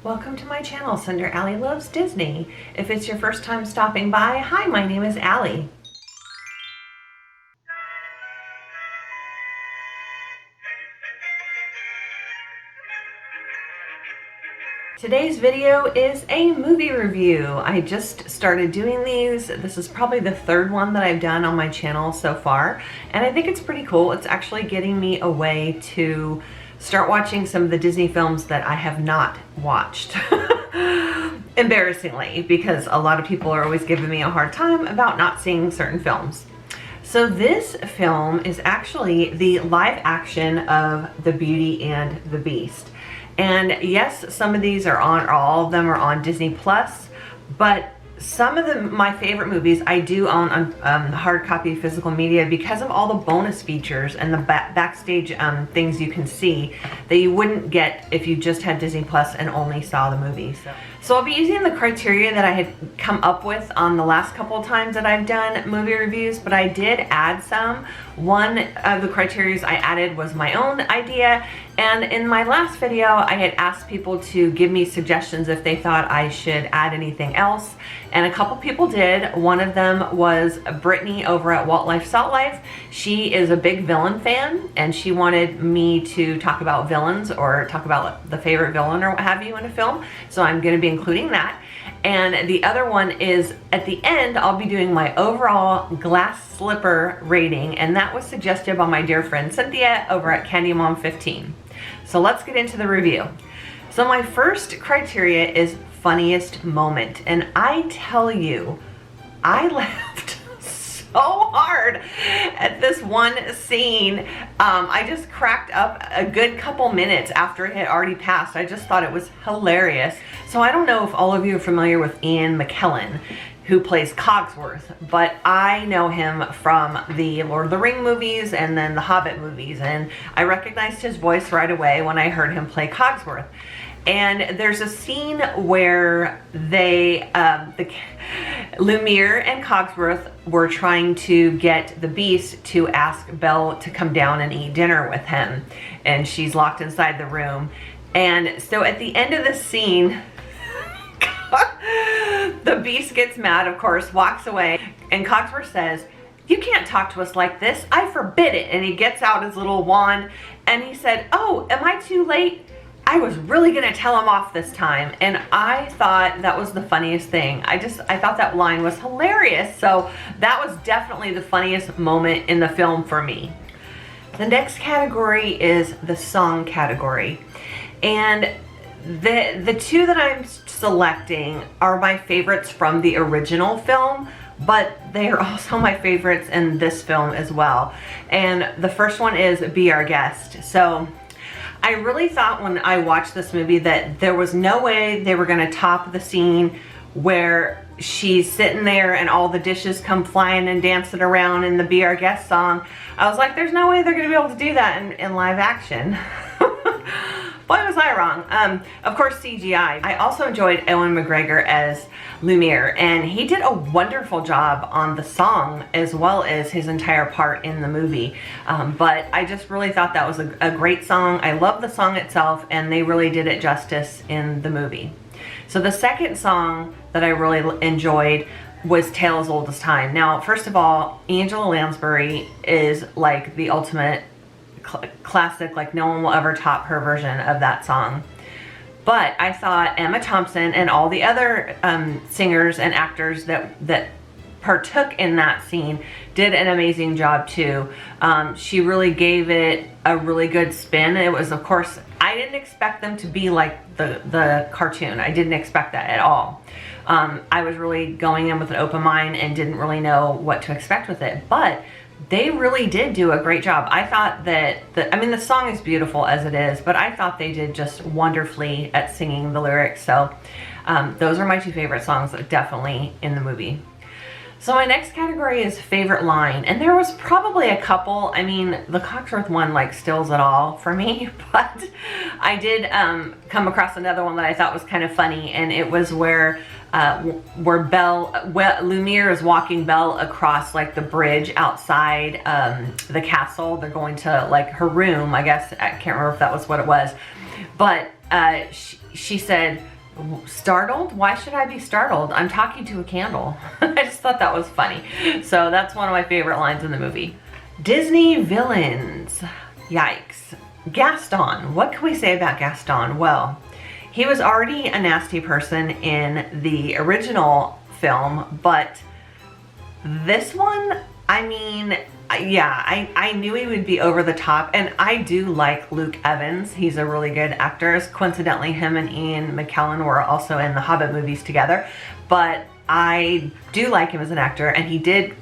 Welcome to my channel, Cinder Allie Loves Disney. If it's your first time stopping by, hi, my name is Allie. Today's video is a movie review. I just started doing these. This is probably the third one that I've done on my channel so far, and I think it's pretty cool. It's actually getting me a way to start watching some of the Disney films that I have not watched. Embarrassingly, because a lot of people are always giving me a hard time about not seeing certain films. So this film is actually the live action of The Beauty and the Beast. And yes, some of these are on, or all of them are on Disney Plus, but some of my favorite movies I do own on hard copy physical media because of all the bonus features and the backstage things you can see that you wouldn't get if you just had Disney Plus and only saw the movies. So I'll be using the criteria that I had come up with on the last couple of times that I've done movie reviews, but I did add some. One of the criteria I added was my own idea, and in my last video I had asked people to give me suggestions if they thought I should add anything else, and a couple people did. One of them was Brittany over at Walt Life Salt Life. She is a big villain fan, and she wanted me to talk about villains or talk about the favorite villain or what have you in a film, so I'm going to be including that. And the other one is at the end I'll be doing my overall glass slipper rating, and that was suggested by my dear friend Cynthia over at Candy Mom 15. So let's get into the review. So my first criteria is funniest moment, and I tell you, I laughed so hard at this one scene. I just cracked up a good couple minutes after it had already passed. I just thought it was hilarious. So I don't know if all of you are familiar with Ian McKellen, who plays Cogsworth, but I know him from the Lord of the Rings movies and then the Hobbit movies, and I recognized his voice right away when I heard him play Cogsworth. And there's a scene where they, Lumiere and Cogsworth were trying to get the Beast to ask Belle to come down and eat dinner with him, and she's locked inside the room. And so at the end of the scene, the Beast gets mad, of course, walks away, and Cogsworth says, "You can't talk to us like this, I forbid it." And he gets out his little wand and he said, "Oh, am I too late? I was really gonna tell him off this time." And I thought that was the funniest thing. I thought that line was hilarious. So that was definitely the funniest moment in the film for me. The next category is the song category. And the two that I'm selecting are my favorites from the original film, but they are also my favorites in this film as well. And the first one is Be Our Guest. So I really thought when I watched this movie that there was no way they were gonna top the scene where she's sitting there and all the dishes come flying and dancing around in the Be Our Guest song. I was like, there's no way they're gonna be able to do that in live action. Boy, was I wrong. Of course, CGI. I also enjoyed Ewan McGregor as Lumiere, and he did a wonderful job on the song as well as his entire part in the movie. But I just really thought that was a great song. I love the song itself, and they really did it justice in the movie. So the second song that I really enjoyed was Tale as Old as Time. Now, first of all, Angela Lansbury is like the ultimate classic, like no one will ever top her version of that song. But I thought Emma Thompson and all the other singers and actors that partook in that scene did an amazing job too. She really gave it a really good spin. It was, of course, I didn't expect them to be like the cartoon. I didn't expect that at all. I was really going in with an open mind and didn't really know what to expect with it, but they really did do a great job. I thought that, I mean, the song is beautiful as it is, but I thought they did just wonderfully at singing the lyrics. So those are my two favorite songs, definitely in the movie. So my next category is favorite line, and there was probably a couple. I mean, the Cogsworth one like stills it all for me, but I did come across another one that I thought was kind of funny, and it was where Lumiere is walking Belle across like the bridge outside the castle. They're going to like her room, I guess. I can't remember if that was what it was, but she said, Startled? Why should I be startled? I'm talking to a candle. I just thought that was funny. So that's one of my favorite lines in the movie. Disney villains. Yikes. Gaston. What can we say about Gaston? Well, he was already a nasty person in the original film, but this one, I mean, yeah, I knew he would be over the top, and I do like Luke Evans. He's a really good actor. Coincidentally, him and Ian McKellen were also in the Hobbit movies together, but I do like him as an actor, and he did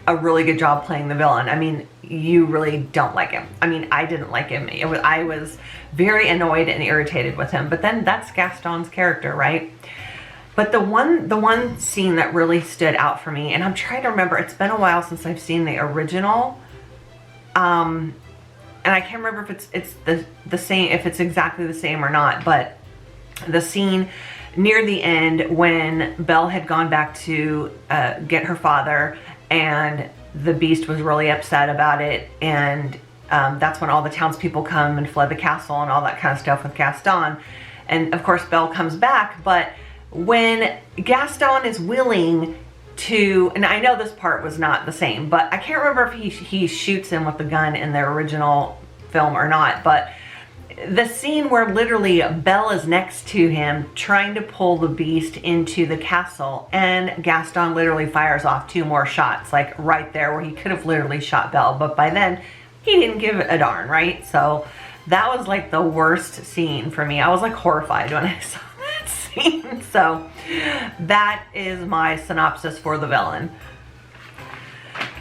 a really good job playing the villain. I mean, you really don't like him. I mean, I didn't like him. I was very annoyed and irritated with him, but then that's Gaston's character, right? But the one scene that really stood out for me, and I'm trying to remember, it's been a while since I've seen the original, and I can't remember if it's the same, if it's exactly the same or not, but the scene near the end when Belle had gone back to get her father, and the Beast was really upset about it, and that's when all the townspeople come and flood the castle and all that kind of stuff with Gaston, and of course Belle comes back, but when Gaston is willing to, and I know this part was not the same, but I can't remember if he shoots him with the gun in the original film or not, but the scene where literally Belle is next to him trying to pull the Beast into the castle, and Gaston literally fires off 2 more shots, like right there where he could have literally shot Belle, but by then he didn't give a darn, right? So that was like the worst scene for me. I was like horrified when I saw that scene. So that is my synopsis for the villain.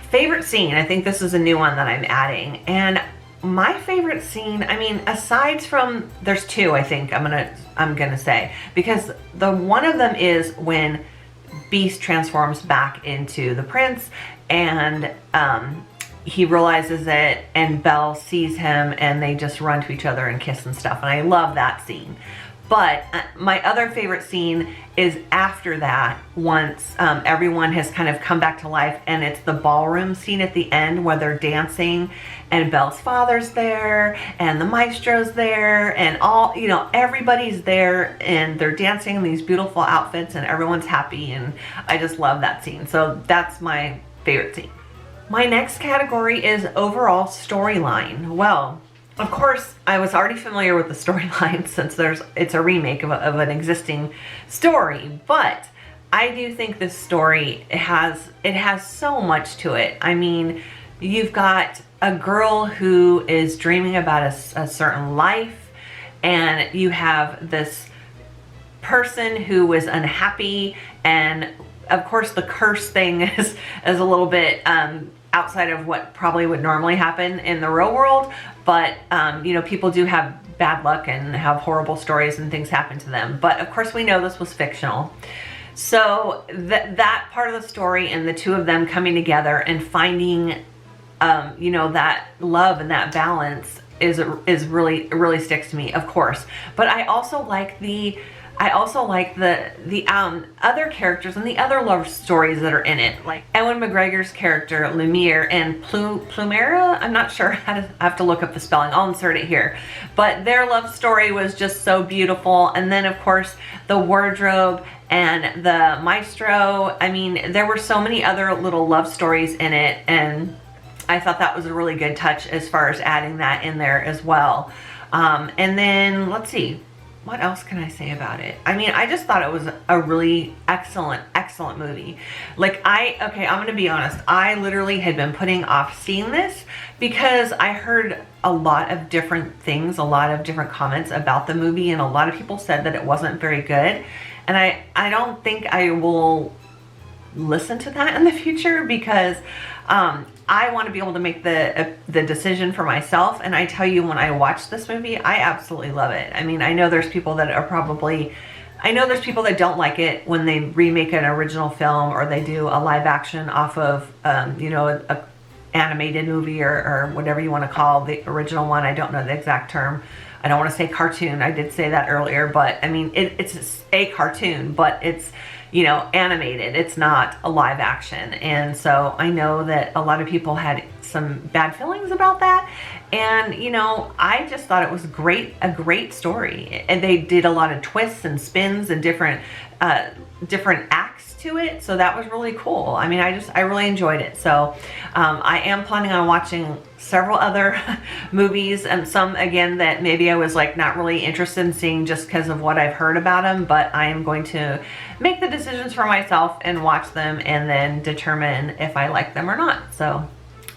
Favorite scene, I think this is a new one that I'm adding, and my favorite scene, I mean, aside from, there's 2 I think I'm gonna say, because the one of them is when Beast transforms back into the prince, and he realizes it, and Belle sees him, and they just run to each other and kiss and stuff, and I love that scene. But my other favorite scene is after that, once everyone has kind of come back to life, and it's the ballroom scene at the end where they're dancing, and Belle's father's there, and the maestro's there, and all, you know, everybody's there, and they're dancing in these beautiful outfits, and everyone's happy, and I just love that scene. So that's my favorite scene. My next category is overall storyline. Well, of course, I was already familiar with the storyline since it's a remake of an existing story, but I do think this story has so much to it. I mean, you've got a girl who is dreaming about a certain life, and you have this person who is unhappy, and of course the curse thing is a little bit outside of what probably would normally happen in the real world, but you know, people do have bad luck and have horrible stories and things happen to them, but of course we know this was fictional. So that part of the story, and the 2 of them coming together and finding you know, that love and that balance is really sticks to me, of course. But I also like the other characters and the other love stories that are in it, like Ewan McGregor's character Lumiere and Plumera. I'm not sure how to, I have to look up the spelling. I'll insert it here. But their love story was just so beautiful. And then of course the wardrobe and the maestro. I mean, there were so many other little love stories in it, and I thought that was a really good touch as far as adding that in there as well. And then let's see. What else can I say about it? I mean, I just thought it was a really excellent movie. Like I'm gonna be honest, I literally had been putting off seeing this because I heard a lot of different things, a lot of different comments about the movie, and a lot of people said that it wasn't very good. And I don't think I will listen to that in the future, because I want to be able to make the decision for myself. And I tell you, when I watch this movie, I absolutely love it. I mean, I know there's people that are I know there's people that don't like it when they remake an original film, or they do a live action off of, you know, a animated movie, or whatever you want to call the original one. I don't know the exact term. I don't want to say cartoon. I did say that earlier, but I mean, it's a cartoon, but it's, you know, animated. It's not a live action. And so I know that a lot of people had some bad feelings about that. And you know, I just thought it was great, a great story. And they did a lot of twists and spins and different acts to it. So that was really cool. I mean, I really enjoyed it. So I am planning on watching several other movies, and some again that maybe I was like not really interested in seeing just because of what I've heard about them, but I am going to make the decisions for myself and watch them and then determine if I like them or not. So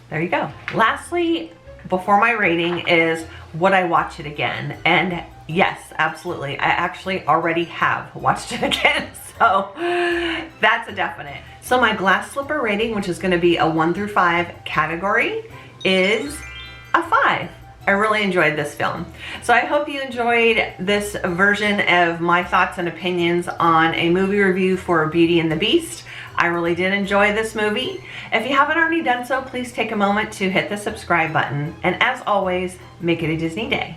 there you go. Lastly, before my rating, is would I watch it again? And yes, absolutely. I actually already have watched it again. So that's a definite. So my glass slipper rating, which is going to be a 1 through 5 category, is a 5. I really enjoyed this film. So I hope you enjoyed this version of my thoughts and opinions on a movie review for Beauty and the Beast. I really did enjoy this movie. If you haven't already done so, please take a moment to hit the subscribe button. And as always, make it a Disney day.